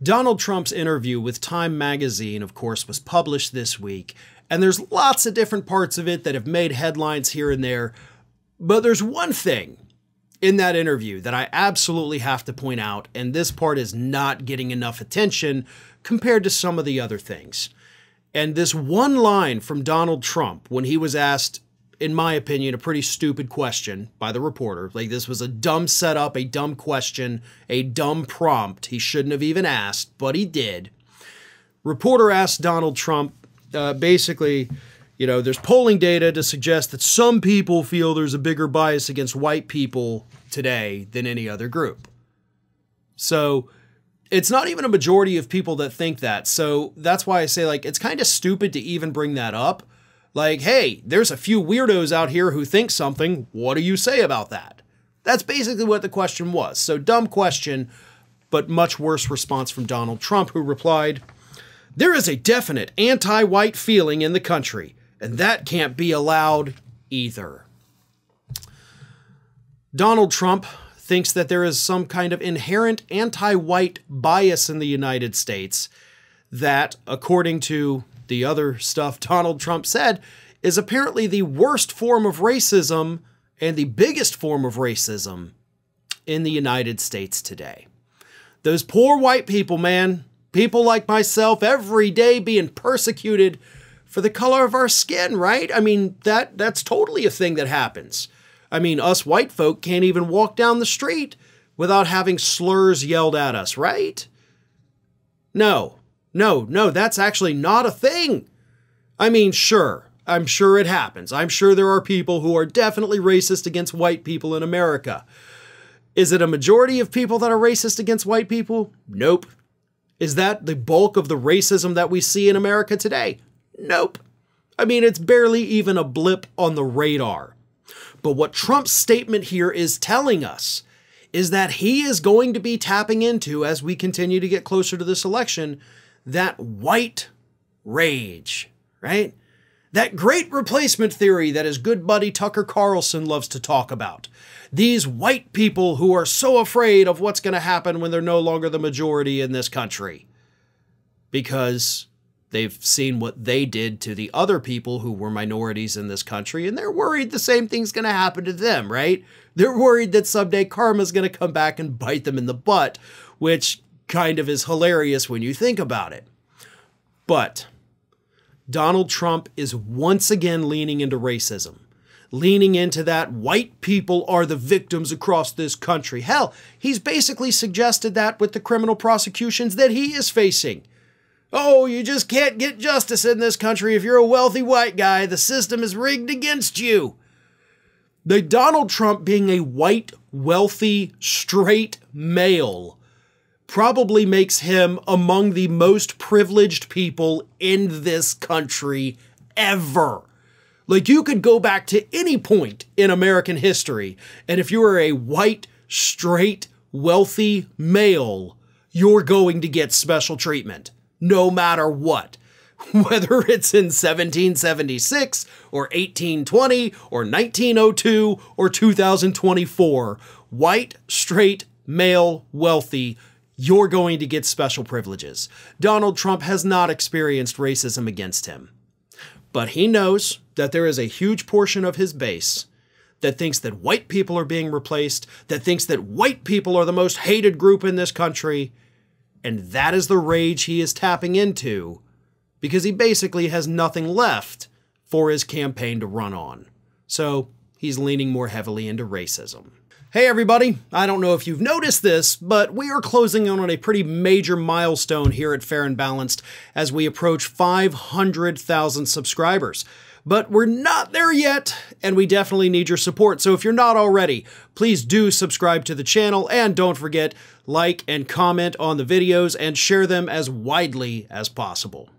Donald Trump's interview with Time magazine, of course, was published this week, and there's lots of different parts of it that have made headlines here and there, but there's one thing in that interview that I absolutely have to point out, and this part is not getting enough attention compared to some of the other things. And this one line from Donald Trump when he was asked, in my opinion, a pretty stupid question by the reporter. Like, this was a dumb setup, a dumb question, a dumb prompt. He shouldn't have even asked, but he did. Reporter asked Donald Trump, basically, you know, there's polling data to suggest that some people feel there's a bigger bias against white people today than any other group. So it's not even a majority of people that think that. So that's why I say, like, it's kind of stupid to even bring that up. Like, hey, there's a few weirdos out here who think something. What do you say about that? That's basically what the question was. So dumb question, but much worse response from Donald Trump, who replied, "There is a definite anti-white feeling in the country, and that can't be allowed either." Donald Trump thinks that there is some kind of inherent anti-white bias in the United States that, according to the other stuff Donald Trump said, is apparently the worst form of racism and the biggest form of racism in the United States today. Those poor white people, man, people like myself, every day being persecuted for the color of our skin, right? I mean, that's totally a thing that happens. I mean, us white folk can't even walk down the street without having slurs yelled at us, right? No, that's actually not a thing. I mean, sure, I'm sure it happens. I'm sure there are people who are definitely racist against white people in America. Is it a majority of people that are racist against white people? Nope. Is that the bulk of the racism that we see in America today? Nope. I mean, it's barely even a blip on the radar. But what Trump's statement here is telling us is that he is going to be tapping into, as we continue to get closer to this election, that white rage, right? That great replacement theory that his good buddy Tucker Carlson loves to talk about. These white people who are so afraid of what's going to happen when they're no longer the majority in this country. Because they've seen what they did to the other people who were minorities in this country, and they're worried the same thing's going to happen to them, right? They're worried that someday karma's going to come back and bite them in the butt, which kind of is hilarious when you think about it. But Donald Trump is once again leaning into racism, leaning into that white people are the victims across this country. Hell, he's basically suggested that with the criminal prosecutions that he is facing. Oh, you just can't get justice in this country if you're a wealthy white guy. The system is rigged against you. The Donald Trump being a white, wealthy, straight male probably makes him among the most privileged people in this country ever. Like, you could go back to any point in American history, and if you are a white, straight, wealthy male, you're going to get special treatment. No matter what, whether it's in 1776 or 1820 or 1902 or 2024, white, straight, male, wealthy, you're going to get special privileges. Donald Trump has not experienced racism against him, but he knows that there is a huge portion of his base that thinks that white people are being replaced, that thinks that white people are the most hated group in this country. And that is the rage he is tapping into, because he basically has nothing left for his campaign to run on. So he's leaning more heavily into racism. Hey everybody, I don't know if you've noticed this, but we are closing in on a pretty major milestone here at Fair and Balanced as we approach 500,000 subscribers. But we're not there yet, and we definitely need your support. So if you're not already, please do subscribe to the channel, and don't forget, like and comment on the videos and share them as widely as possible.